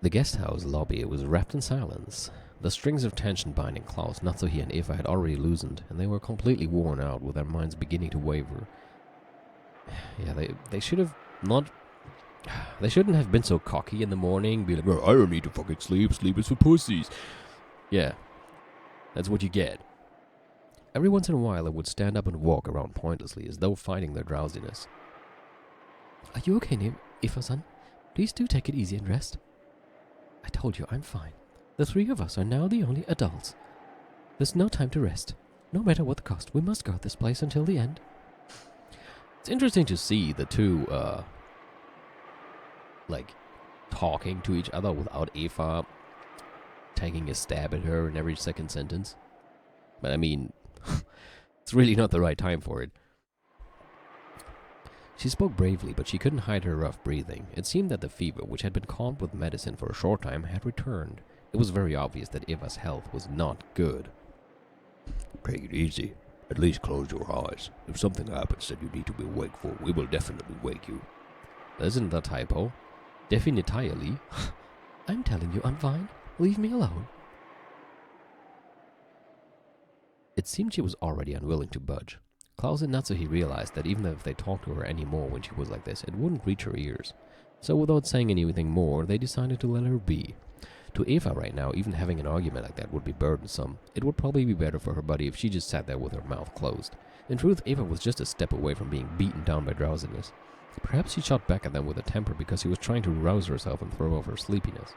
The guest house lobby was wrapped in silence. The strings of tension binding Klaus, Natsuhi, and Eva had already loosened, and they were completely worn out, with their minds beginning to waver. Yeah, they should have not... They shouldn't have been so cocky in the morning, be like, oh, I don't need to fucking sleep, sleep is for pussies. Yeah, that's what you get. Every once in a while, they would stand up and walk around pointlessly, as though fighting their drowsiness. Are you okay, Eva-san? Please do take it easy and rest. I told you I'm fine. The three of us are now the only adults. There's no time to rest. No matter what the cost, we must guard this place until the end. It's interesting to see the two, talking to each other without Eva taking a stab at her in every second sentence. But I mean, it's really not the right time for it. She spoke bravely, but she couldn't hide her rough breathing. It seemed that the fever, which had been calmed with medicine for a short time, had returned. It was very obvious that Eva's health was not good. Take it easy. At least close your eyes. If something happens that you need to be awake for, we will definitely wake you. That isn't a typo. Definitely. I'm telling you I'm fine. Leave me alone. It seemed she was already unwilling to budge. Klaus and Natsuhi realized that even if they talked to her anymore when she was like this, it wouldn't reach her ears. So without saying anything more, they decided to let her be. To Eva right now, even having an argument like that would be burdensome. It would probably be better for her buddy if she just sat there with her mouth closed. In truth, Eva was just a step away from being beaten down by drowsiness. Perhaps she shot back at them with a temper because she was trying to rouse herself and throw off her sleepiness.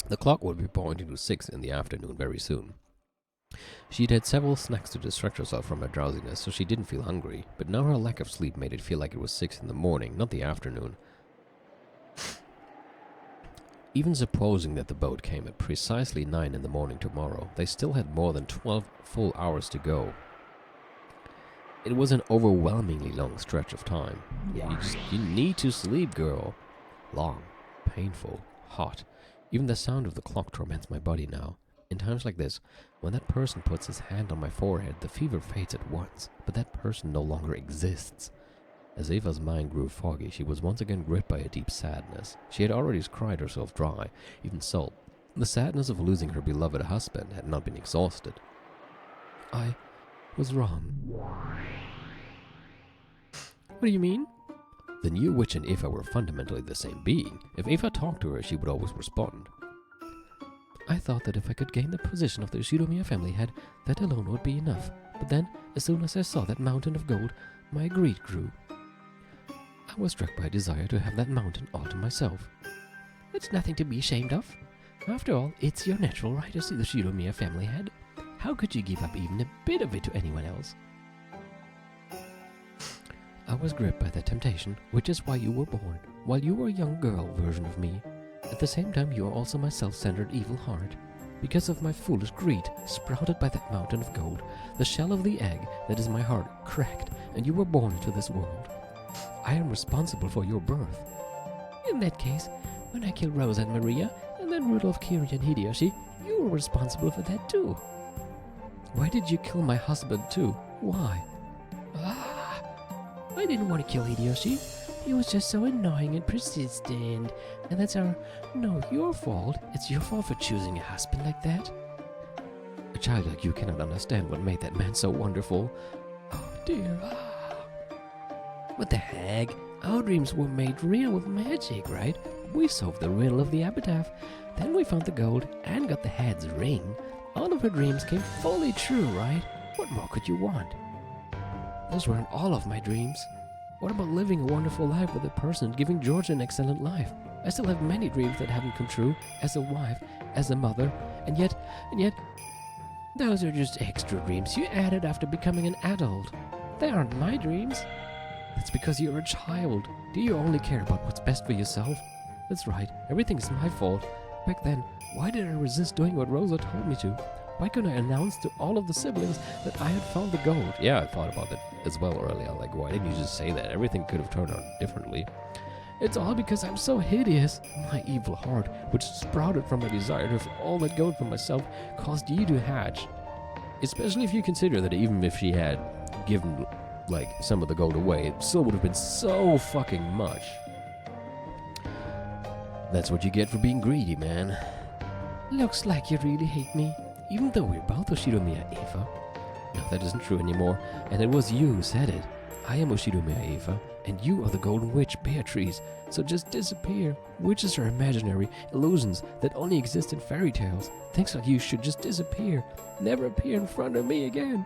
The clock would be pointing to 6 in the afternoon very soon. She'd had several snacks to distract herself from her drowsiness, so she didn't feel hungry, but now her lack of sleep made it feel like it was 6 in the morning, not the afternoon. Even supposing that the boat came at precisely 9 in the morning tomorrow, they still had more than 12 full hours to go. It was an overwhelmingly long stretch of time. You need to sleep, girl. Long, painful, hot. Even the sound of the clock torments my body now. In times like this, when that person puts his hand on my forehead, the fever fades at once, but that person no longer exists. As Eva's mind grew foggy, she was once again gripped by a deep sadness. She had already cried herself dry. Even so, the sadness of losing her beloved husband had not been exhausted. I was wrong. What do you mean? The new witch and Eva were fundamentally the same being. If Eva talked to her, she would always respond. I thought that if I could gain the position of the Shiromiya family head, that alone would be enough. But then, as soon as I saw that mountain of gold, my greed grew. I was struck by a desire to have that mountain all to myself. It's nothing to be ashamed of. After all, it's your natural right as the Shiromiya family head. How could you give up even a bit of it to anyone else? I was gripped by that temptation, which is why you were born, while you were a young girl version of me. At the same time, you are also my self-centered evil heart. Because of my foolish greed, sprouted by that mountain of gold, the shell of the egg that is my heart cracked, and you were born into this world. I am responsible for your birth. In that case, when I killed Rose and Maria, and then Rudolph, Kiri, and Hideyoshi, you were responsible for that too. Why did you kill my husband too? Why? I didn't want to kill Hideyoshi. He was just so annoying and persistent. And that's your fault. It's your fault for choosing a husband like that. A child like you cannot understand what made that man so wonderful. Oh dear. What the heck? Our dreams were made real with magic, right? We solved the riddle of the epitaph. Then we found the gold and got the head's ring. All of her dreams came fully true, right? What more could you want? Those weren't all of my dreams. What about living a wonderful life with a person, giving George an excellent life? I still have many dreams that haven't come true, as a wife, as a mother, and yet, those are just extra dreams you added after becoming an adult. They aren't my dreams. That's because you're a child. Do you only care about what's best for yourself? That's right, everything is my fault. Back then, why did I resist doing what Rosa told me to? Why couldn't I announce to all of the siblings that I had found the gold? Yeah, I thought about that as well earlier. Like, why didn't you just say that? Everything could have turned out differently. It's all because I'm so hideous. My evil heart, which sprouted from my desire to have all that gold for myself, caused you to hatch. Especially if you consider that even if she had given, some of the gold away, it still would have been so fucking much. That's what you get for being greedy, man. Looks like you really hate me, even though we're both Oshiromiya Eva. No, that isn't true anymore, and it was you who said it. I am Oshiromiya Eva, and you are the Golden Witch Beatrice, so just disappear. Witches are imaginary illusions that only exist in fairy tales. Things like you should just disappear. Never appear in front of me again.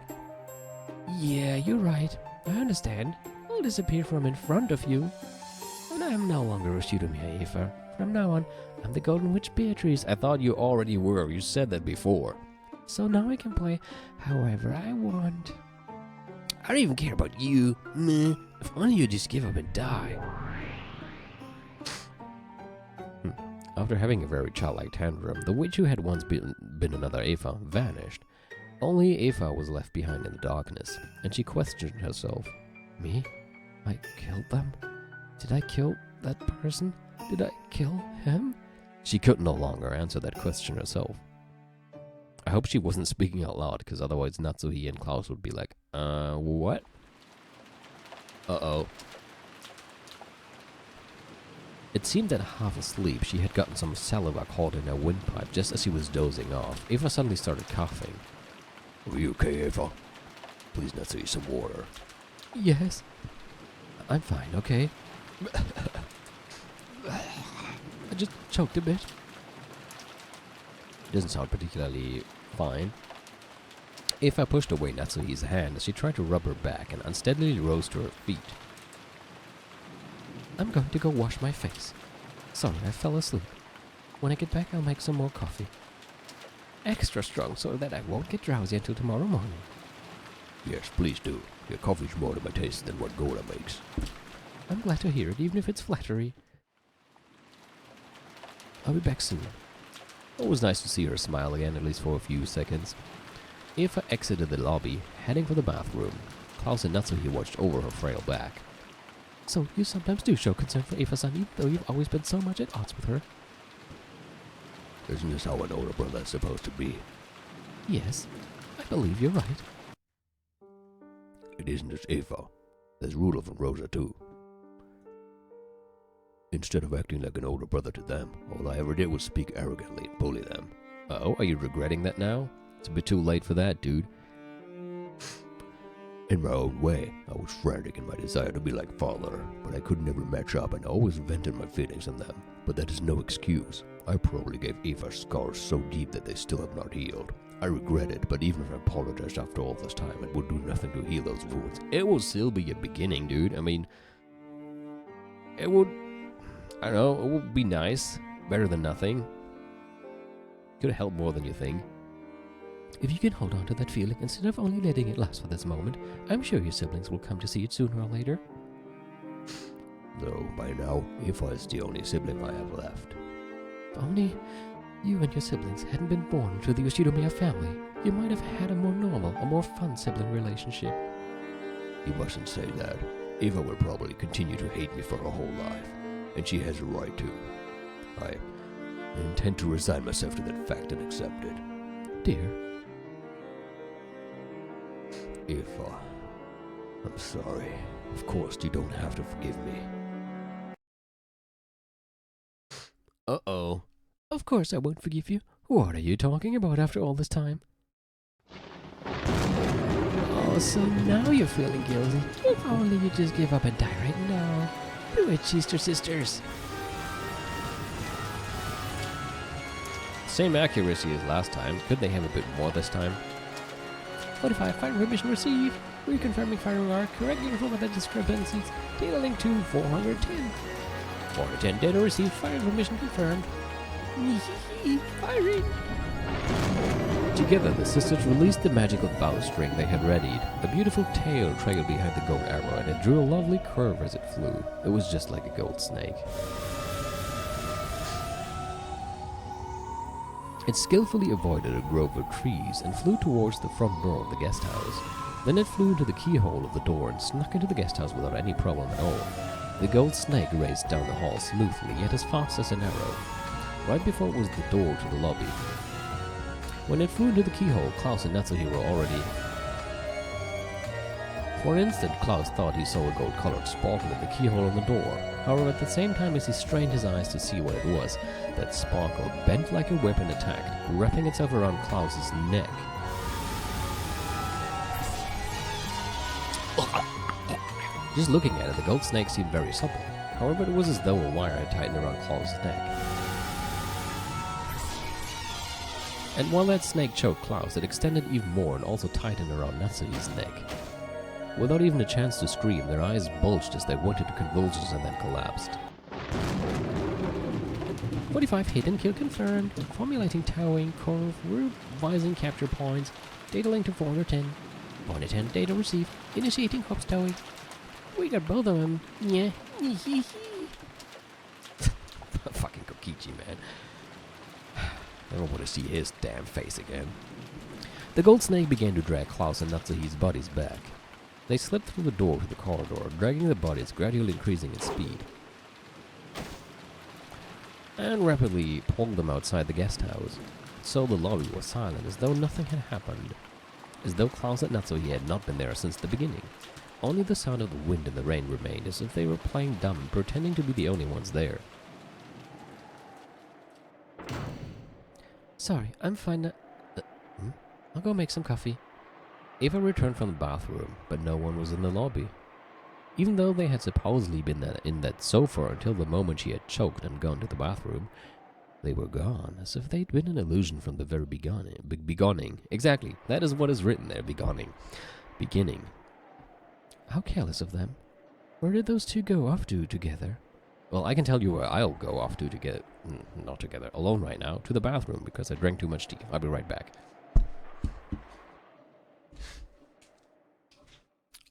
Yeah, you're right. I understand. I'll disappear from in front of you. And I am no longer Oshiromiya Eva. From now on, I'm the Golden Witch Beatrice. I thought you already were. You said that before. So now I can play however I want. I don't even care about you. Meh. If only you just give up and die. After having a very childlike tantrum, the witch who had once been another Eva vanished. Only Eva was left behind in the darkness, and she questioned herself. Me? I killed them? Did I kill that person? Did I kill him? She could no longer answer that question herself. I hope she wasn't speaking out loud, because otherwise Natsuhi and Klaus would be like, what? Uh-oh. It seemed that half asleep, she had gotten some saliva caught in her windpipe just as she was dozing off. Eva suddenly started coughing. Are you okay, Eva? Please, Natsuhi, some water. Yes. I'm fine, okay? I just choked a bit. It doesn't sound particularly fine. Eva pushed away Natsuhi's hand as she tried to rub her back and unsteadily rose to her feet. I'm going to go wash my face. Sorry, I fell asleep. When I get back, I'll make some more coffee. Extra strong so that I won't get drowsy until tomorrow morning. Yes, please do. Your coffee's more to my taste than what Gora makes. I'm glad to hear it, even if it's flattery. I'll be back soon. It was nice to see her smile again, at least for a few seconds. Eva exited the lobby, heading for the bathroom. Klaus and Natsuhi watched over her frail back. So, you sometimes do show concern for Eva-san, even though you've always been so much at odds with her. Isn't this how an older brother is supposed to be? Yes, I believe you're right. It isn't just Eva. There's Rudolph and Rosa too. Instead of acting like an older brother to them, all I ever did was speak arrogantly and bully them. Uh-oh, are you regretting that now? It's a bit too late for that, dude. In my own way, I was frantic in my desire to be like father, but I could never match up and always vented my feelings on them. But that is no excuse. I probably gave Eva scars so deep that they still have not healed. I regret it, but even if I apologized after all this time, it would do nothing to heal those wounds. It will still be a beginning, dude. I mean, it would, I don't know, it would be nice. Better than nothing. Could help more than you think. If you can hold on to that feeling instead of only letting it last for this moment, I'm sure your siblings will come to see it sooner or later. Though, by now, Eva is the only sibling I have left. If only you and your siblings hadn't been born into the Oshiromiya family, you might have had a more normal, a more fun sibling relationship. You mustn't say that. Eva will probably continue to hate me for her whole life, and she has a right to. I intend to resign myself to that fact and accept it. Dear. Eva, I'm sorry. Of course, you don't have to forgive me. Uh-oh. Of course I won't forgive you. What are you talking about after all this time? Oh, so now you're feeling guilty. If only you just give up and die right now. Do it, Cheester sisters. Same accuracy as last time. Could they have a bit more this time? 45 fire mission received. Reconfirming firing arc. Correcting for the discrepancies. Data link to 410. 410 data received. Firing mission confirmed. Firing! Together, the sisters released the magical bowstring they had readied. A beautiful tail trailed behind the gold arrow, and it drew a lovely curve as it flew. It was just like a gold snake. It skillfully avoided a grove of trees and flew towards the front door of the guest house. Then it flew into the keyhole of the door and snuck into the guest house without any problem at all. The gold snake raced down the hall smoothly, yet as fast as an arrow. Right before it was the door to the lobby. When it flew into the keyhole, Klaus and Natsuhi were already For an instant, Klaus thought he saw a gold-colored sparkle in the keyhole on the door. However, at the same time as he strained his eyes to see what it was, that sparkle bent like a whip and attacked, wrapping itself around Klaus's neck. Just looking at it, the gold snake seemed very supple. However, it was as though a wire had tightened around Klaus's neck. And while that snake choked Klaus, it extended even more and also tightened around Natsuhi's neck. Without even a chance to scream, their eyes bulged as they went into convulsions and then collapsed. 45 hit and kill confirmed. Formulating towing curve, revising capture points. Data link to 410. 410 data received. Initiating hop towing. We got both of them. Yeah. Fucking Kokichi, man. I don't want to see his damn face again. The gold snake began to drag Klaus and Natsuhi's bodies back. They slipped through the door to the corridor, dragging the bodies, gradually increasing in speed, and rapidly pulled them outside the guest house. So the lobby was silent, as though nothing had happened, as though Klaus and Natsuhi had not been there since the beginning. Only the sound of the wind and the rain remained, as if they were playing dumb, pretending to be the only ones there. Sorry, I'm fine. I'll go make some coffee. Eva returned from the bathroom, but no one was in the lobby. Even though they had supposedly been in that sofa until the moment she had choked and gone to the bathroom, they were gone, as if they'd been an illusion from the very beginning. Exactly, that is what is written there, beginning. How careless of them. Where did those two go off to together? Well, I can tell you where I'll go off to together. Not together, alone right now, to the bathroom, because I drank too much tea. I'll be right back.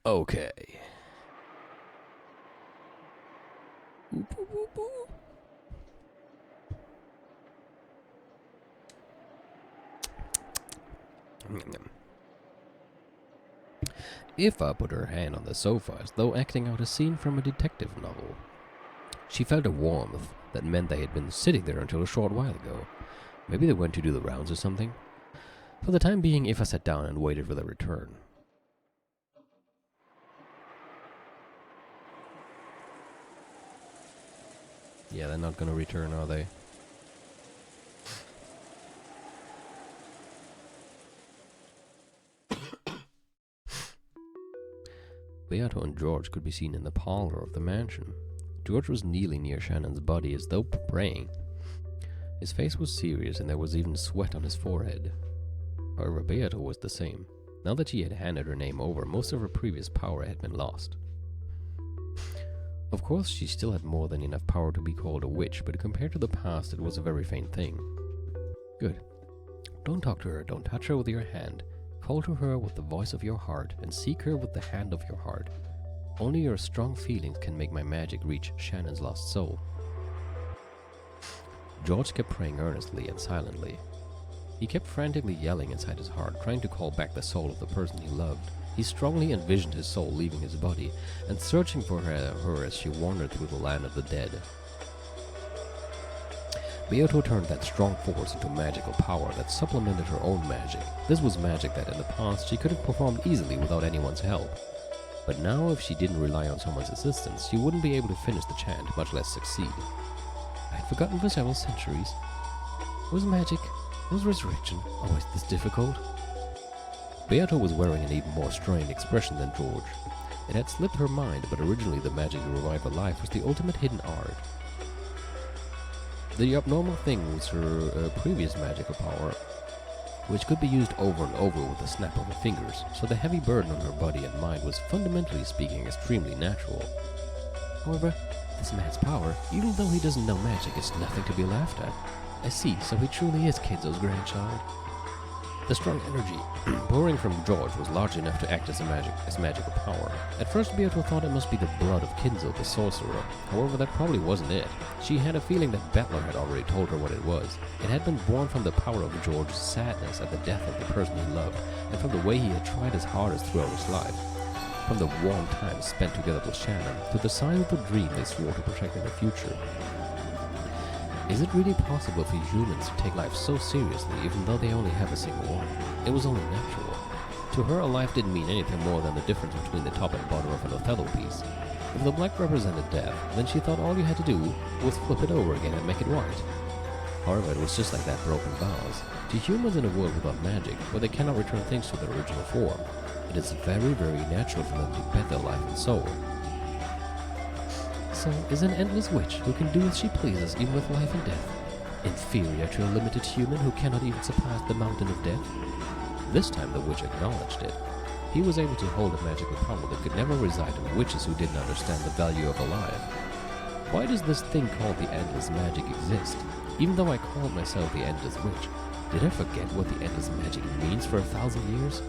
Okay. Eva put her hand on the sofa as though acting out a scene from a detective novel. She felt a warmth that meant they had been sitting there until a short while ago. Maybe they went to do the rounds or something. For the time being, Eva sat down and waited for their return. Yeah, they're not gonna return, are they? Beato and George could be seen in the parlor of the mansion. George was kneeling near Shannon's body as though praying. His face was serious and there was even sweat on his forehead. However, Beato was the same. Now that she had handed her name over, most of her previous power had been lost. Of course, she still had more than enough power to be called a witch, but compared to the past, it was a very faint thing. Good. Don't talk to her, don't touch her with your hand. Call to her with the voice of your heart, and seek her with the hand of your heart. Only your strong feelings can make my magic reach Shannon's lost soul. George kept praying earnestly and silently. He kept frantically yelling inside his heart, trying to call back the soul of the person he loved. He strongly envisioned his soul leaving his body and searching for her as she wandered through the land of the dead. Beato turned that strong force into magical power that supplemented her own magic. This was magic that in the past she could have performed easily without anyone's help. But now, if she didn't rely on someone's assistance, she wouldn't be able to finish the chant, much less succeed. I had forgotten for several centuries. Was magic, was resurrection always this difficult? Beato was wearing an even more strained expression than George. It had slipped her mind, but originally the magic to revive her life was the ultimate hidden art. The abnormal thing was her previous magical power, which could be used over and over with the snap of her fingers, so the heavy burden on her body and mind was fundamentally speaking extremely natural. However, this man's power, even though he doesn't know magic, is nothing to be laughed at. I see, so he truly is Kinzo's grandchild. The strong energy pouring from George was large enough to act as magical power. At first, Beato thought it must be the blood of Kinzo, the sorcerer. However, that probably wasn't it. She had a feeling that Battler had already told her what it was. It had been born from the power of George's sadness at the death of the person he loved, and from the way he had tried his hardest throughout his life. From the warm times spent together with Shannon, to the sign of the dream they swore to protect in the future. Is it really possible for humans to take life so seriously even though they only have a single one? It was only natural. To her, a life didn't mean anything more than the difference between the top and bottom of an Othello piece. If the black represented death, then she thought all you had to do was flip it over again and make it white. However, it was just like that broken vase. To humans in a world without magic, where they cannot return things to their original form, it is very, very natural for them to bet their life and soul. So, is an endless witch who can do as she pleases even with life and death inferior to a limited human who cannot even surpass the mountain of death? This time the witch acknowledged it. He was able to hold a magical power that could never reside in witches who didn't understand the value of a life. Why does this thing called the endless magic exist? Even though I called myself the endless witch, did I forget what the endless magic means for 1,000 years?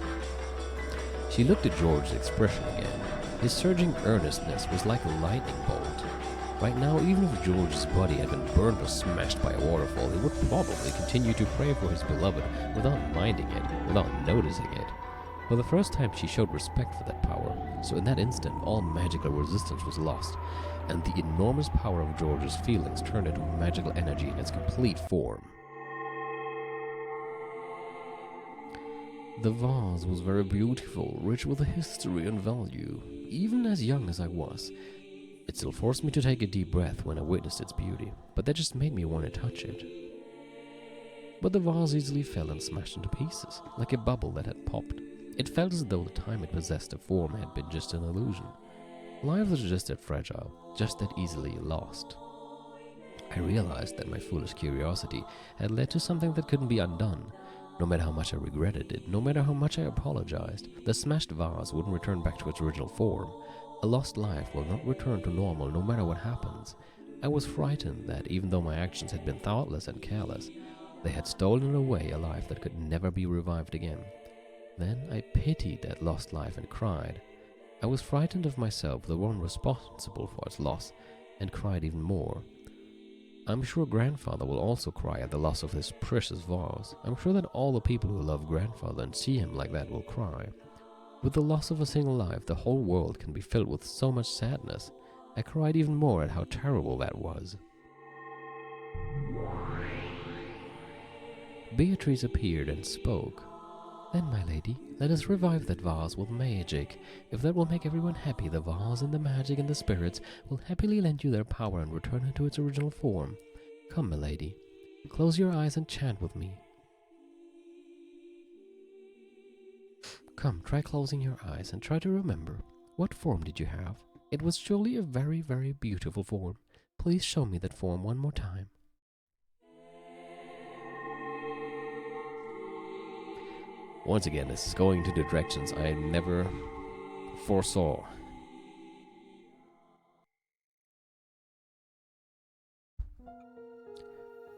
She looked at George's expression again. His surging earnestness was like a lightning bolt. Right now, even if George's body had been burned or smashed by a waterfall, he would probably continue to pray for his beloved without minding it, without noticing it. For the first time, she showed respect for that power, so in that instant, all magical resistance was lost, and the enormous power of George's feelings turned into magical energy in its complete form. The vase was very beautiful, rich with a history and value. Even as young as I was, it still forced me to take a deep breath when I witnessed its beauty, but that just made me want to touch it. But the vase easily fell and smashed into pieces, like a bubble that had popped. It felt as though the time it possessed a form had been just an illusion. Lives are just that fragile, just that easily lost. I realized that my foolish curiosity had led to something that couldn't be undone. No matter how much I regretted it, no matter how much I apologized, the smashed vase wouldn't return back to its original form. A lost life will not return to normal no matter what happens. I was frightened that even though my actions had been thoughtless and careless, they had stolen away a life that could never be revived again. Then I pitied that lost life and cried. I was frightened of myself, the one responsible for its loss, and cried even more. I'm sure Grandfather will also cry at the loss of this precious vase. I'm sure that all the people who love Grandfather and see him like that will cry. With the loss of a single life, the whole world can be filled with so much sadness. I cried even more at how terrible that was. Beatrice appeared and spoke. Then, my lady, let us revive that vase with magic. If that will make everyone happy, the vase and the magic and the spirits will happily lend you their power and return it to its original form. Come, my lady, close your eyes and chant with me. Come, try closing your eyes and try to remember. What form did you have? It was surely a very, very beautiful form. Please show me that form one more time. Once again, this is going to the directions I never foresaw.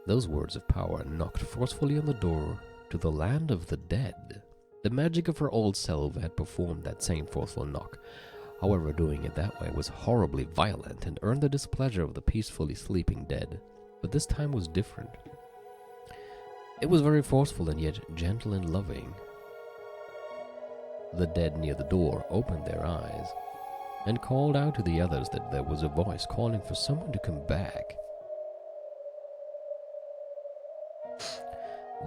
Those words of power knocked forcefully on the door to the land of the dead. The magic of her old self had performed that same forceful knock. However, doing it that way was horribly violent and earned the displeasure of the peacefully sleeping dead. But this time was different. It was very forceful and yet gentle and loving. The dead near the door opened their eyes and called out to the others that there was a voice calling for someone to come back.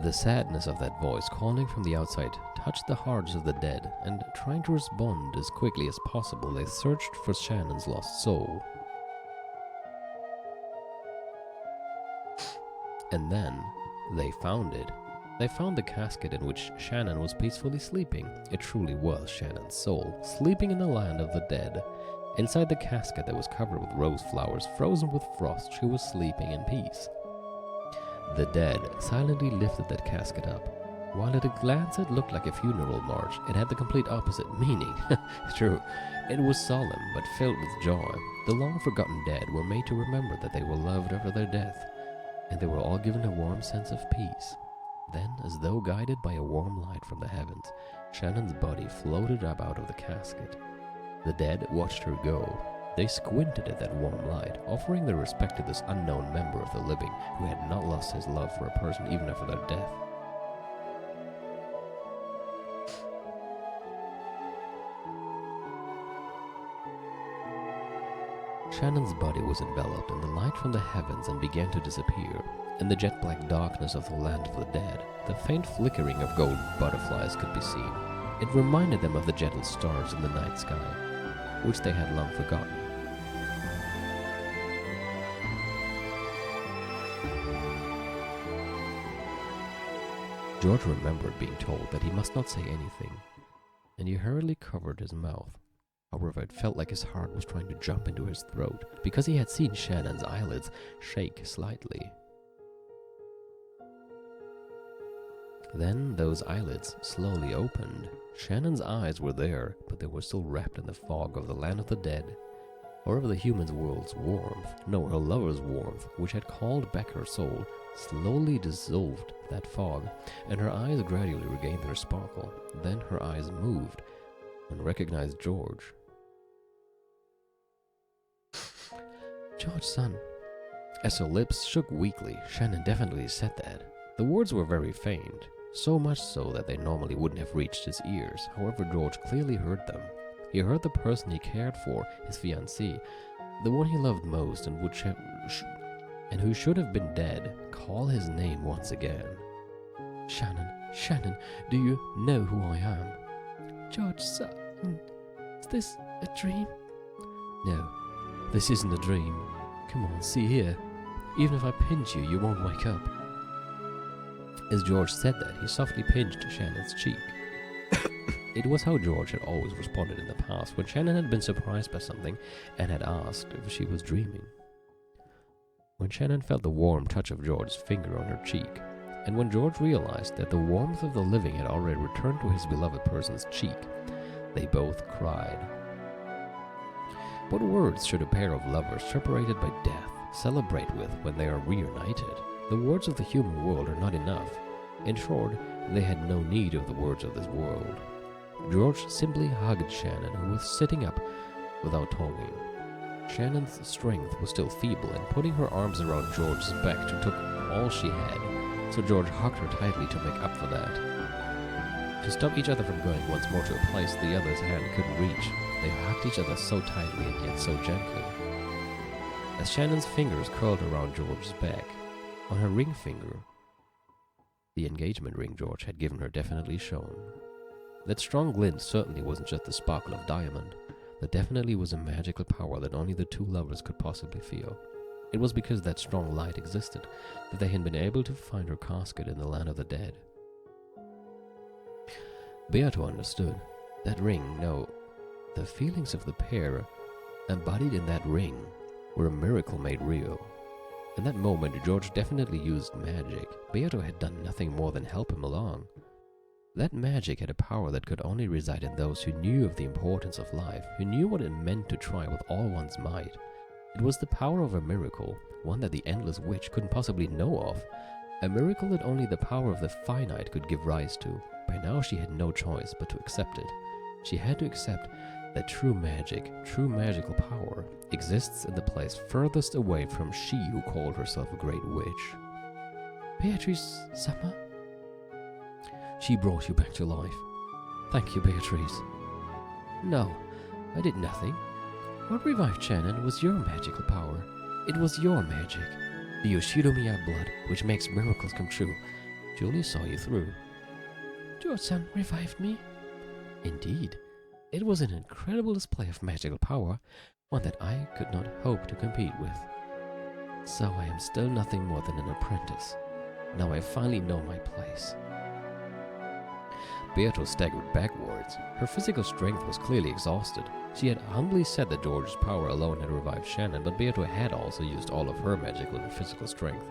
The sadness of that voice calling from the outside touched the hearts of the dead, and trying to respond as quickly as possible, they searched for Shannon's lost soul. And then they found it. They found the casket in which Shannon was peacefully sleeping. It truly was Shannon's soul, sleeping in the land of the dead. Inside the casket that was covered with rose flowers, frozen with frost, she was sleeping in peace. The dead silently lifted that casket up. While at a glance it looked like a funeral march, it had the complete opposite meaning. True, it was solemn, but filled with joy. The long-forgotten dead were made to remember that they were loved after their death, and they were all given a warm sense of peace. Then, as though guided by a warm light from the heavens, Shannon's body floated up out of the casket. The dead watched her go. They squinted at that warm light, offering their respect to this unknown member of the living who had not lost his love for a person even after their death. Shannon's body was enveloped in the light from the heavens and began to disappear. In the jet-black darkness of the land of the dead, the faint flickering of gold butterflies could be seen. It reminded them of the gentle stars in the night sky, which they had long forgotten. George remembered being told that he must not say anything, and he hurriedly covered his mouth. However, it felt like his heart was trying to jump into his throat, because he had seen Shannon's eyelids shake slightly. Then those eyelids slowly opened. Shannon's eyes were there, but they were still wrapped in the fog of the land of the dead. However, the human world's warmth, no, her lover's warmth, which had called back her soul, slowly dissolved that fog, and her eyes gradually regained their sparkle. Then her eyes moved and recognized George. George, son. As her lips shook weakly, Shannon definitely said that. The words were very faint, so much so that they normally wouldn't have reached his ears. However, George clearly heard them. He heard the person he cared for, his fiancée, the one he loved most and who should have been dead, call his name once again. Shannon, Shannon, do you know who I am? George, son, is this a dream? No, this isn't a dream. Come on, see here. Even if I pinch you, you won't wake up. As George said that, he softly pinched Shannon's cheek. It was how George had always responded in the past when Shannon had been surprised by something and had asked if she was dreaming. When Shannon felt the warm touch of George's finger on her cheek, and when George realized that the warmth of the living had already returned to his beloved person's cheek, they both cried. What words should a pair of lovers separated by death celebrate with when they are reunited? The words of the human world are not enough. In short, they had no need of the words of this world. George simply hugged Shannon, who was sitting up without talking. Shannon's strength was still feeble, and putting her arms around George's back took all she had, so George hugged her tightly to make up for that. To stop each other from going once more to a place the other's hand couldn't reach, they hugged each other so tightly and yet so gently. As Shannon's fingers curled around George's back, on her ring finger, the engagement ring George had given her definitely shone. That strong glint certainly wasn't just the sparkle of diamond. There definitely was a magical power that only the two lovers could possibly feel. It was because that strong light existed that they had been able to find her casket in the land of the dead. Beato understood. That ring, no, the feelings of the pair embodied in that ring were a miracle made real. In that moment, George definitely used magic. Beato had done nothing more than help him along. That magic had a power that could only reside in those who knew of the importance of life, who knew what it meant to try with all one's might. It was the power of a miracle, one that the endless witch couldn't possibly know of, a miracle that only the power of the finite could give rise to. By now she had no choice but to accept it. She had to accept that true magic, true magical power, exists in the place furthest away from she who called herself a great witch. Beatrice Summer? She brought you back to life. Thank you, Beatrice. No, I did nothing. What revived Shannon was your magical power. It was your magic. The Yoshidomiya blood, which makes miracles come true. Julie saw you through. Your son revived me? Indeed. It was an incredible display of magical power, one that I could not hope to compete with. So I am still nothing more than an apprentice. Now I finally know my place. Beato staggered backwards. Her physical strength was clearly exhausted. She had humbly said that George's power alone had revived Shannon, but Beato had also used all of her magical and physical strength.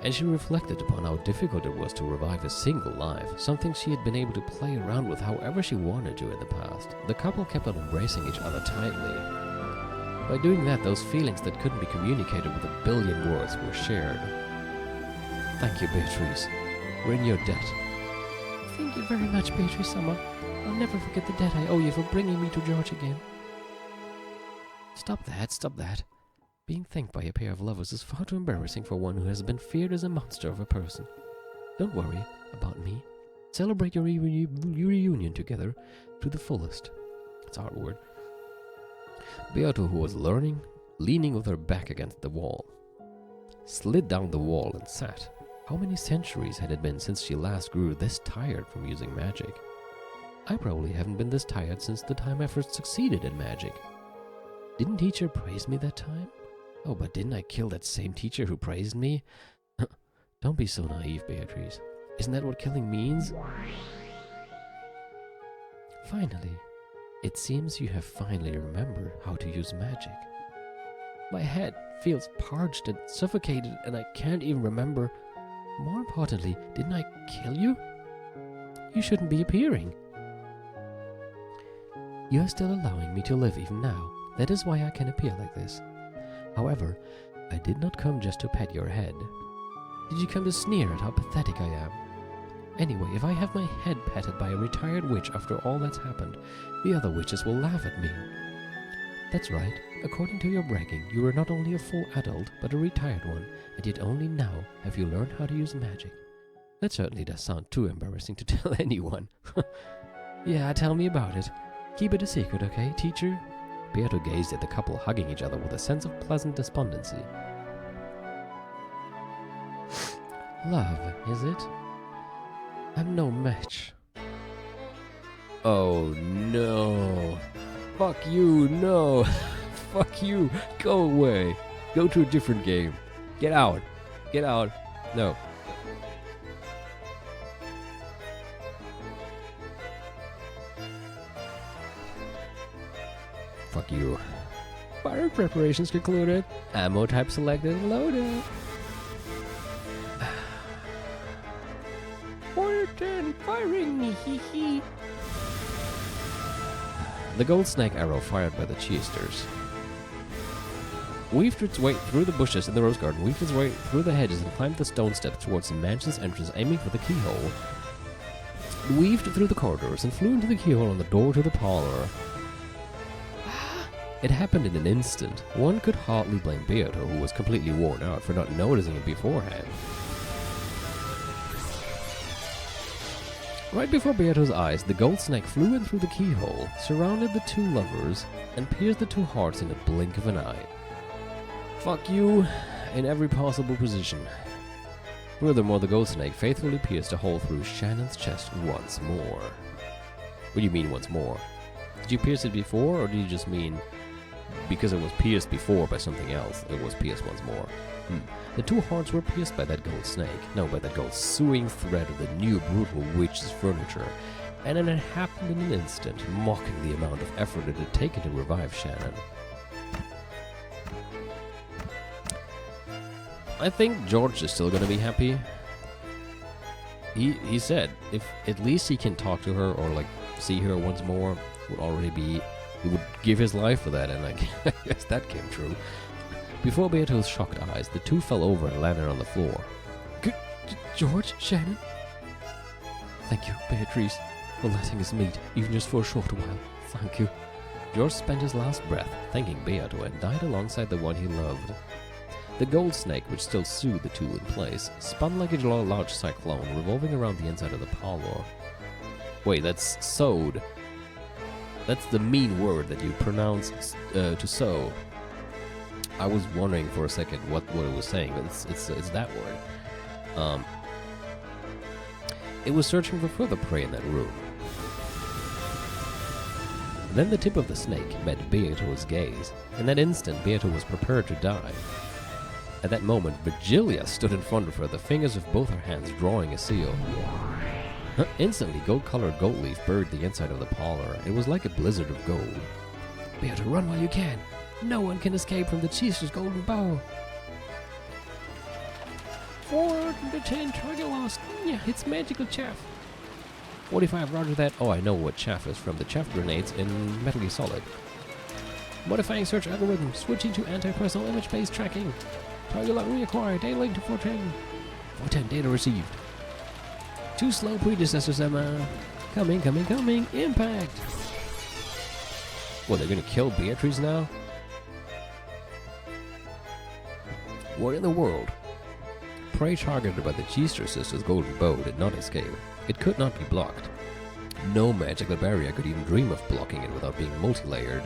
And she reflected upon how difficult it was to revive a single life, something she had been able to play around with however she wanted to in the past. The couple kept on embracing each other tightly. By doing that, those feelings that couldn't be communicated with a billion words were shared. Thank you, Beatrice. We're in your debt. Thank you very much, Beatrice Summer. I'll never forget the debt I owe you for bringing me to George again. Stop that. Being thanked by a pair of lovers is far too embarrassing for one who has been feared as a monster of a person. Don't worry about me. Celebrate your reunion together to the fullest. It's a hard word. Beato, who was leaning with her back against the wall, slid down the wall and sat. How many centuries had it been since she last grew this tired from using magic? I probably haven't been this tired since the time I first succeeded in magic. Didn't teacher praise me that time? Oh, but didn't I kill that same teacher who praised me? Don't be so naive, Beatrice. Isn't that what killing means? Finally, it seems you have finally remembered how to use magic. My head feels parched and suffocated, and I can't even remember. More importantly, didn't I kill you? You shouldn't be appearing. You are still allowing me to live even now. That is why I can appear like this. However, I did not come just to pet your head. Did you come to sneer at how pathetic I am? Anyway, if I have my head petted by a retired witch after all that's happened, the other witches will laugh at me. That's right. According to your bragging, you are not only a full adult, but a retired one, and yet only now have you learned how to use magic. That certainly does sound too embarrassing to tell anyone. Yeah, tell me about it. Keep it a secret, okay, teacher? Beato gazed at the couple hugging each other with a sense of pleasant despondency. Love, is it? I'm no match. Oh no. Fuck you, no. Fuck you. Go away. Go to a different game. Get out. Get out. No. Fuck you. Fire preparations concluded. Ammo type selected and loaded. Order 10, firing, hee hee. The gold snake arrow fired by the cheesters weaved its way through the bushes in the rose garden, weaved its way through the hedges, and climbed the stone steps towards the mansion's entrance, aiming for the keyhole. It weaved through the corridors and flew into the keyhole on the door to the parlor. It happened in an instant. One could hardly blame Beato, who was completely worn out, for not noticing it beforehand. Right before Beato's eyes, the gold snake flew in through the keyhole, surrounded the two lovers, and pierced the two hearts in a blink of an eye. Fuck you, in every possible position. Furthermore, the gold snake faithfully pierced a hole through Shannon's chest once more. What do you mean once more? Did you pierce it before, or did you just mean because it was pierced before by something else, it was pierced once more? The two hearts were pierced by that gold snake, no, by that gold sewing thread of the new brutal witch's furniture, and it had happened in an instant, mocking the amount of effort it had taken to revive Shannon. I think George is still gonna be happy. He said if at least he can talk to her or like see her once more, would already be, he would give his life for that, and I guess that came true. Before Beato's shocked eyes, the two fell over and landed on the floor. George, Shannon? Thank you, Beatrice, for letting us meet, even just for a short while. Thank you. George spent his last breath thanking Beato and died alongside the one he loved. The gold snake, which still soothed the two in place, spun like a large cyclone, revolving around the inside of the parlor. Wait, that's sewed. That's the mean word that you pronounce to sew. I was wondering for a second what it was saying, but it's that word. It was searching for further prey in that room. Then the tip of the snake met Beato's gaze. In that instant, Beato was prepared to die. At that moment, Virgilia stood in front of her, the fingers of both her hands drawing a seal. Instantly, gold-colored gold leaf buried the inside of the parlor. It was like a blizzard of gold. Beato, run while you can. No one can escape from the Cheester's golden bow. 410 target lost. Yeah, it's magical chaff. 45, roger that. Oh, I know what chaff is from. The chaff grenades in Metal Gear Solid. Modifying search algorithm. Switching to anti-personal image-based tracking. Target lock reacquired. Data link to 410. 410 data received. Too slow predecessors, Emma. Coming. Impact. What, they're gonna kill Beatrice now? What in the world? Prey targeted by the Cheester sisters' golden bow did not escape. It could not be blocked. No magical barrier could even dream of blocking it without being multi-layered.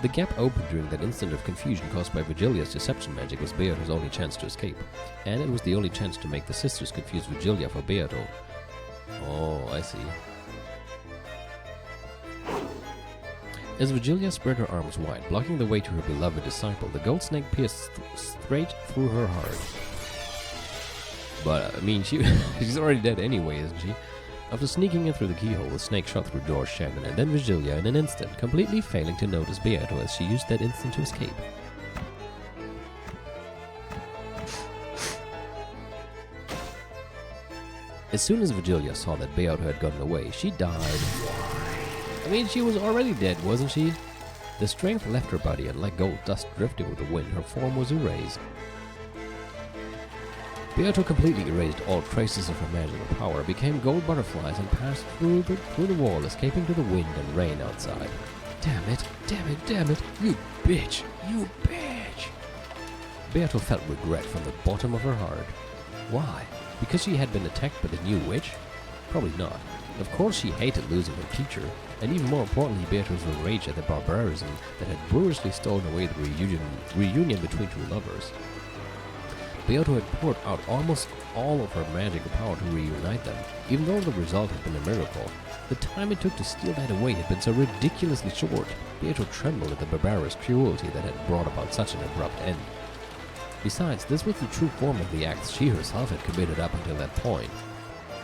The gap opened during that instant of confusion caused by Virgilia's deception magic was Beato's only chance to escape, and it was the only chance to make the sisters confuse Virgilia for Beato. Oh, I see. As Virgilia spread her arms wide, blocking the way to her beloved disciple, the gold snake pierced straight through her heart. But, I mean, she's already dead anyway, isn't she? After sneaking in through the keyhole, the snake shot through George Shannon and then Virgilia in an instant, completely failing to notice Beato as she used that instant to escape. As soon as Virgilia saw that Beato had gotten away, she died. I mean, she was already dead, wasn't she? The strength left her body, and like gold dust drifting with the wind, her form was erased. Beato completely erased all traces of her magical power, became gold butterflies, and passed through the wall, escaping to the wind and rain outside. Damn it, damn it, damn it, you bitch, you bitch! Beato felt regret from the bottom of her heart. Why? Because she had been attacked by the new witch? Probably not. Of course she hated losing her teacher, and even more importantly, Beato's rage at the barbarism that had brutally stolen away the reunion between two lovers. Beato had poured out almost all of her magical power to reunite them, even though the result had been a miracle. The time it took to steal that away had been so ridiculously short. Beato trembled at the barbarous cruelty that had brought about such an abrupt end. Besides, this was the true form of the acts she herself had committed up until that point.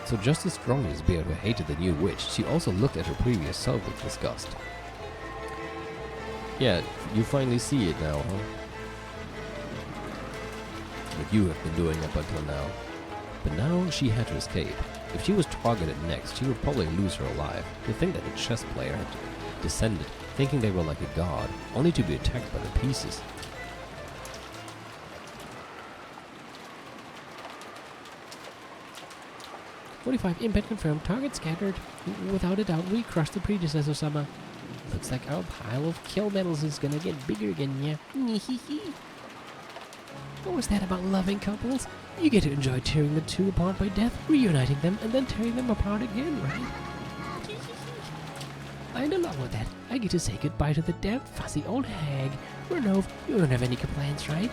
So just as strongly as Beato hated the new witch, she also looked at her previous self with disgust. Yeah, you finally see it now, huh? What you have been doing up until now. But now she had to escape. If she was targeted next, she would probably lose her alive. To think that a chess player had descended, thinking they were like a god, only to be attacked by the pieces. "45 impact confirmed, target scattered. Without a doubt, we crushed the predecessor summer. Looks like our pile of kill medals is gonna get bigger again, yeah. What was that about loving couples? You get to enjoy tearing the two apart by death, reuniting them, and then tearing them apart again, right? I'm along with that. I get to say goodbye to the damn fussy old hag. Renove, you don't have any complaints, right?"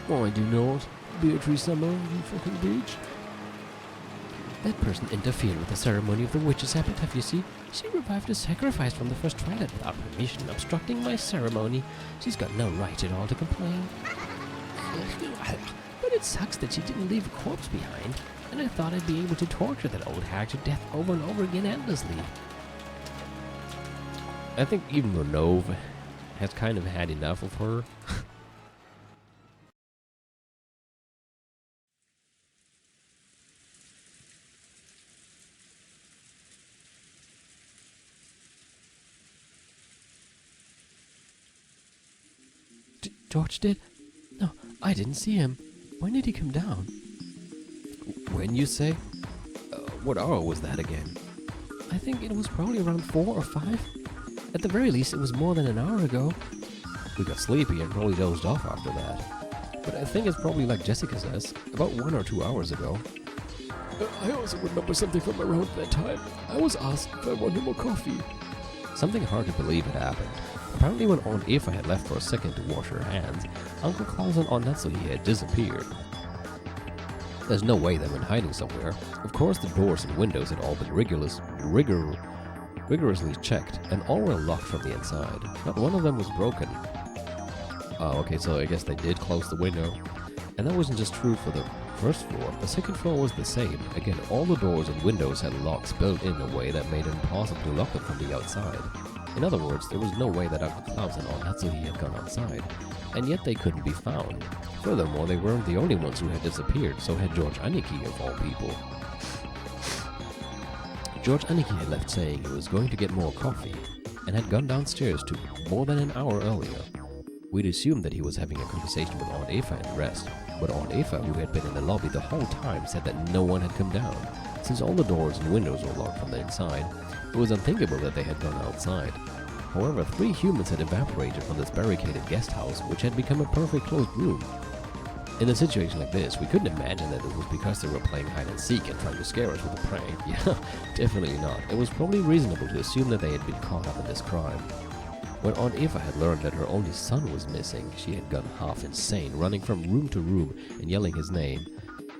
"I do not. Beatrice Summer, you fucking bitch." "That person interfered with the ceremony of the witch's epitaph, you see. She revived a sacrifice from the first twilight without permission, obstructing my ceremony. She's got no right at all to complain. But it sucks that she didn't leave a corpse behind, and I thought I'd be able to torture that old hag to death over and over again endlessly." I think even Renove has kind of had enough of her. George did? No, I didn't see him. When did he come down? When, you say? What hour was that again? I think it was probably around 4 or 5. At the very least, it was more than an hour ago. We got sleepy and probably dozed off after that. But I think it's probably like Jessica says, about 1 or 2 hours ago. I also remember something from around that time. I was asked if I wanted more coffee. Something hard to believe had happened. Apparently when Aunt Eva had left for a second to wash her hands, Uncle Klaus and Aunt Nathalie had disappeared. There's no way they went hiding somewhere. Of course the doors and windows had all been rigorously checked, and all were locked from the inside. Not one of them was broken. Oh, okay, so I guess they did close the window. And that wasn't just true for the first floor. The second floor was the same. Again, all the doors and windows had locks built in a way that made it impossible to lock them from the outside. In other words, there was no way that Uncle Klaus and Aunt Nathalie had gone outside, and yet they couldn't be found. Furthermore, they weren't the only ones who had disappeared, so had George Aniki of all people. George Aniki had left saying he was going to get more coffee, and had gone downstairs to more than an hour earlier. We'd assumed that he was having a conversation with Aunt Eva and the rest, but Aunt Eva, who had been in the lobby the whole time, said that no one had come down. Since all the doors and windows were locked from the inside, it was unthinkable that they had gone outside. However, 3 humans had evaporated from this barricaded guest house, which had become a perfect closed room. In a situation like this, we couldn't imagine that it was because they were playing hide and seek and trying to scare us with a prank. Yeah, definitely not. It was probably reasonable to assume that they had been caught up in this crime. When Aunt Eva had learned that her only son was missing, she had gone half insane, running from room to room and yelling his name.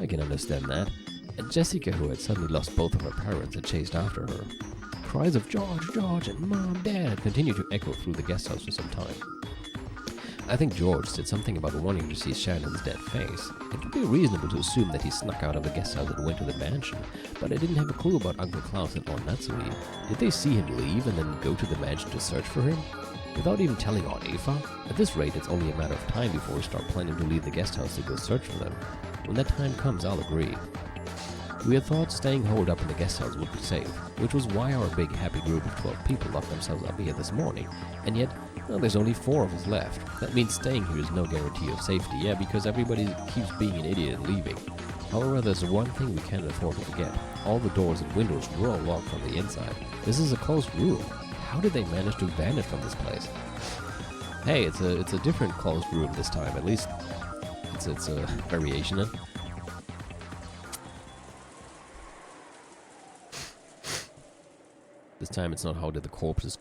I can understand that. And Jessica, who had suddenly lost both of her parents, had chased after her. cries of George, George, and Mom, Dad continued to echo through the guest house for some time. I think George said something about wanting to see Shannon's dead face. It would be reasonable to assume that he snuck out of the guest house and went to the mansion, but I didn't have a clue about Uncle Klaus and Aunt Natsui. Did they see him leave and then go to the mansion to search for him? Without even telling Aunt Eva? At this rate, it's only a matter of time before we start planning to leave the guest house to go search for them. When that time comes, I'll agree. We had thought staying holed up in the guest house would be safe, which was why our big happy group of 12 people locked themselves up here this morning, and yet, well, there's only 4 of us left. That means staying here is no guarantee of safety, yeah, because everybody keeps being an idiot and leaving. However, there's one thing we can't afford to forget. All the doors and windows were all locked from the inside. This is a closed room. How did they manage to vanish from this place? Hey, it's a different closed room this time, at least it's a variation of. This time it's not how did the corpses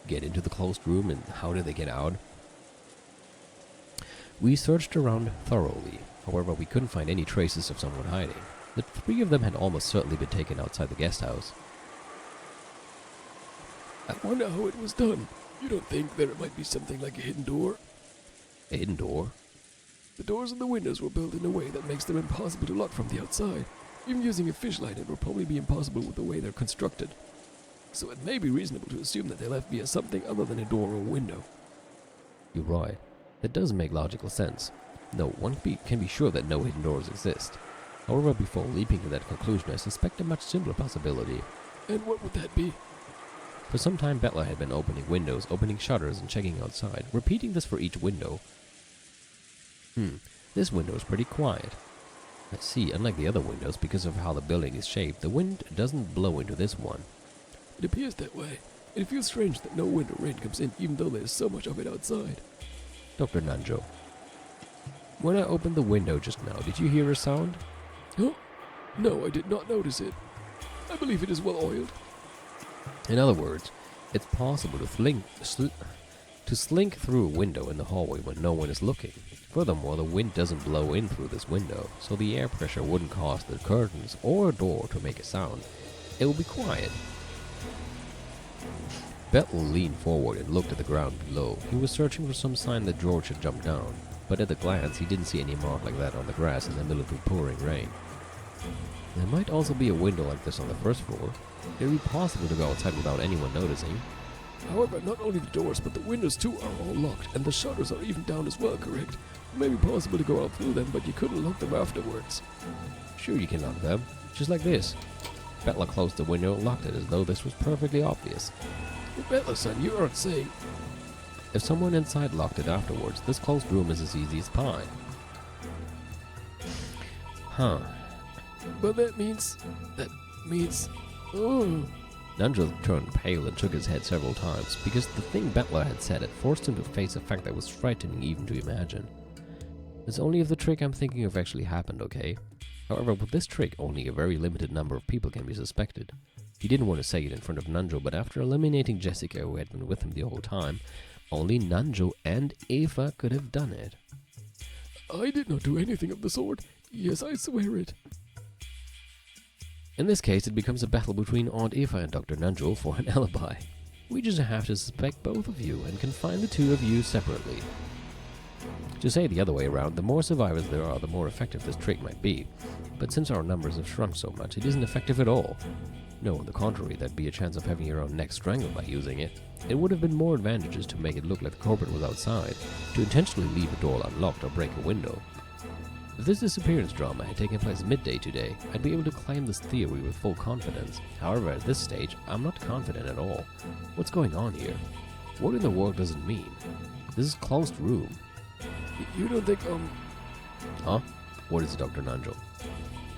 get into the closed room and how did they get out. We searched around thoroughly. However, we couldn't find any traces of someone hiding. The 3 of them had almost certainly been taken outside the guest house. I wonder how it was done. You don't think there might be something like a hidden door? A hidden door? The doors and the windows were built in a way that makes them impossible to lock from the outside. Even using a flashlight, it will probably be impossible with the way they're constructed. So it may be reasonable to assume that they left via something other than a door or a window. You're right. That does make logical sense. No, one can be sure that no hidden doors exist. However, before leaping to that conclusion, I suspect a much simpler possibility. And what would that be? For some time, Bettler had been opening windows, opening shutters, and checking outside, repeating this for each window. This window is pretty quiet. I see, unlike the other windows, because of how the building is shaped, the wind doesn't blow into this one. It appears that way. It feels strange that no wind or rain comes in even though there's so much of it outside. Dr. Nanjo, when I opened the window just now, did you hear a sound? Huh? No, I did not notice it. I believe it is well oiled. In other words, it's possible to slink through a window in the hallway when no one is looking. Furthermore, the wind doesn't blow in through this window, so the air pressure wouldn't cause the curtains or door to make a sound. It will be quiet. Bettel leaned forward and looked at the ground below. He was searching for some sign that George had jumped down, but at a glance he didn't see any mark like that on the grass in the middle of the pouring rain. There might also be a window like this on the first floor. It would be possible to go outside without anyone noticing. However, not only the doors, but the windows too are all locked, and the shutters are even down as well, correct? It may be possible to go out through them, but you couldn't lock them afterwards. Sure you can lock them, just like this. Bettler closed the window and locked it as though this was perfectly obvious. Bettler, son, you aren't saying... If someone inside locked it afterwards, this closed room is as easy as pie. Huh. Well, that means... Oh... Nanjo turned pale and shook his head several times, because the thing Bettler had said had forced him to face a fact that was frightening even to imagine. It's only if the trick I'm thinking of actually happened, okay? However, with this trick, only a very limited number of people can be suspected. He didn't want to say it in front of Nanjo, but after eliminating Jessica, who had been with him the whole time, only Nanjo and Eva could have done it. I did not do anything of the sort. Yes, I swear it. In this case, it becomes a battle between Aunt Eva and Dr. Nanjo for an alibi. We just have to suspect both of you and can find the 2 of you separately. To say the other way around, the more survivors there are, the more effective this trick might be. But since our numbers have shrunk so much, it isn't effective at all. No, on the contrary, there'd be a chance of having your own neck strangled by using it. It would have been more advantageous to make it look like the culprit was outside, to intentionally leave a door unlocked or break a window. If this disappearance drama had taken place midday today, I'd be able to claim this theory with full confidence. However, at this stage, I'm not confident at all. What's going on here? What in the world does it mean? This is a closed room. You don't think, Huh? What is it, Dr. Nanjo?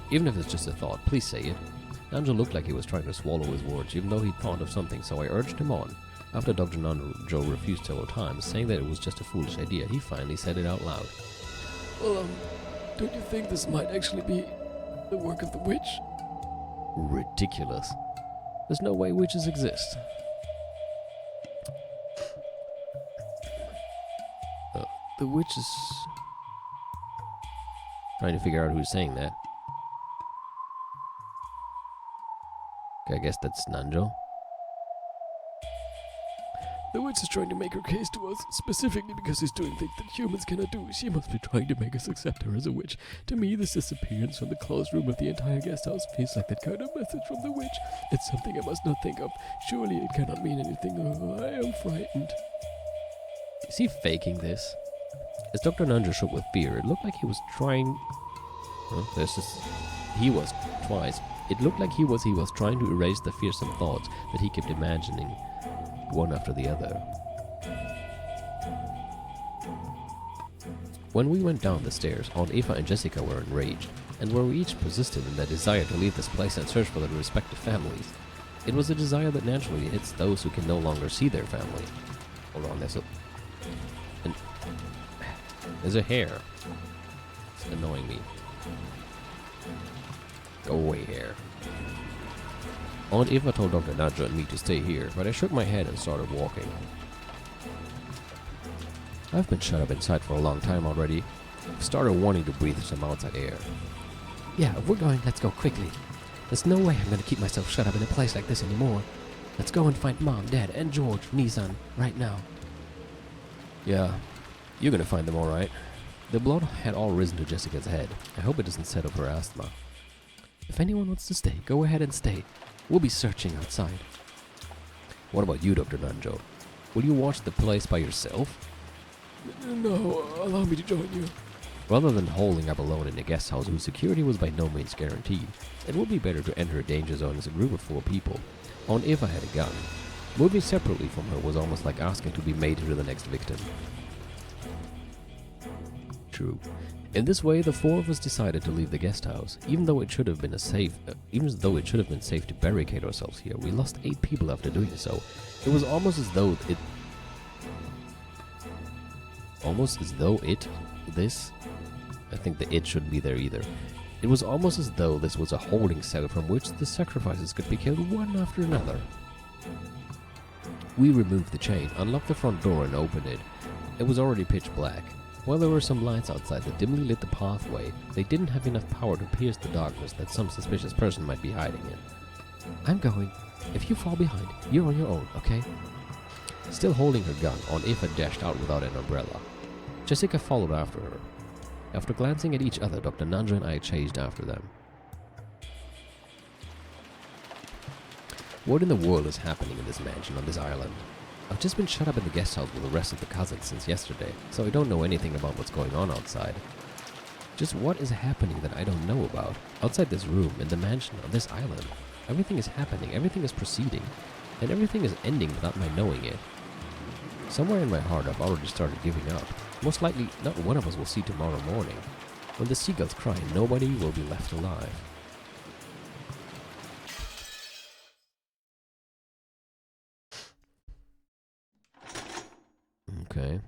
Even if it's just a thought, please say it. Nanjo looked like he was trying to swallow his words, even though he'd thought of something, so I urged him on. After Dr. Nanjo refused several times, saying that it was just a foolish idea, he finally said it out loud. Well, don't you think this might actually be the work of the witch? Ridiculous. There's no way witches exist. The witch is... Trying to figure out who's saying that. Okay, I guess that's Nanjo. The witch is trying to make her case to us, specifically because she's doing things that humans cannot do. She must be trying to make us accept her as a witch. To me, this disappearance from the closed room of the entire guest house feels like that kind of message from the witch. It's something I must not think of. Surely it cannot mean anything. Oh, I am frightened. Is he faking this? As Dr. Nunja shook with fear, it looked like he was trying... Huh? There's this... He was twice. It looked like he was trying to erase the fearsome thoughts that he kept imagining, one after the other. When we went down the stairs, Aunt Eva and Jessica were enraged, and were each persistent in their desire to leave this place and search for their respective families. It was a desire that naturally hits those who can no longer see their family. Hold on, there's a hair. It's annoying me. Go away, hair. Aunt Eva told Dr. Nadja and me to stay here, but I shook my head and started walking. I've been shut up inside for a long time already. I've started wanting to breathe some outside air. Yeah, if we're going, let's go quickly. There's no way I'm going to keep myself shut up in a place like this anymore. Let's go and find Mom, Dad, and George, Nissan, right now. Yeah, you're going to find them all right. The blood had all risen to Jessica's head. I hope it doesn't set up her asthma. If anyone wants to stay, go ahead and stay. We'll be searching outside. What about you, Dr. Nanjo? Will you watch the place by yourself? No, allow me to join you. Rather than holding up alone in a guest house whose security was by no means guaranteed, it would be better to enter a danger zone as a group of 4 people. Aunt Eva had a gun. Moving separately from her was almost like asking to be made into the next victim. True. In this way, the 4 of us decided to leave the guest house. Even though it should have been safe to barricade ourselves here, we lost 8 people after doing so. It was almost as though I think the it shouldn't be there either. It was almost as though this was a holding cell from which the sacrifices could be killed one after another. We removed the chain, unlocked the front door and opened it. It was already pitch black. While there were some lights outside that dimly lit the pathway, they didn't have enough power to pierce the darkness that some suspicious person might be hiding in. I'm going. If you fall behind, you're on your own, okay? Still holding her gun, Aunt Eva dashed out without an umbrella. Jessica followed after her. After glancing at each other, Dr. Nanja and I chased after them. What in the world is happening in this mansion on this island? I've just been shut up in the guest house with the rest of the cousins since yesterday, so I don't know anything about what's going on outside. Just what is happening that I don't know about? Outside this room, in the mansion, on this island. Everything is happening, everything is proceeding, and everything is ending without my knowing it. Somewhere in my heart I've already started giving up. Most likely, not one of us will see tomorrow morning. When the seagulls cry, nobody will be left alive. Okay.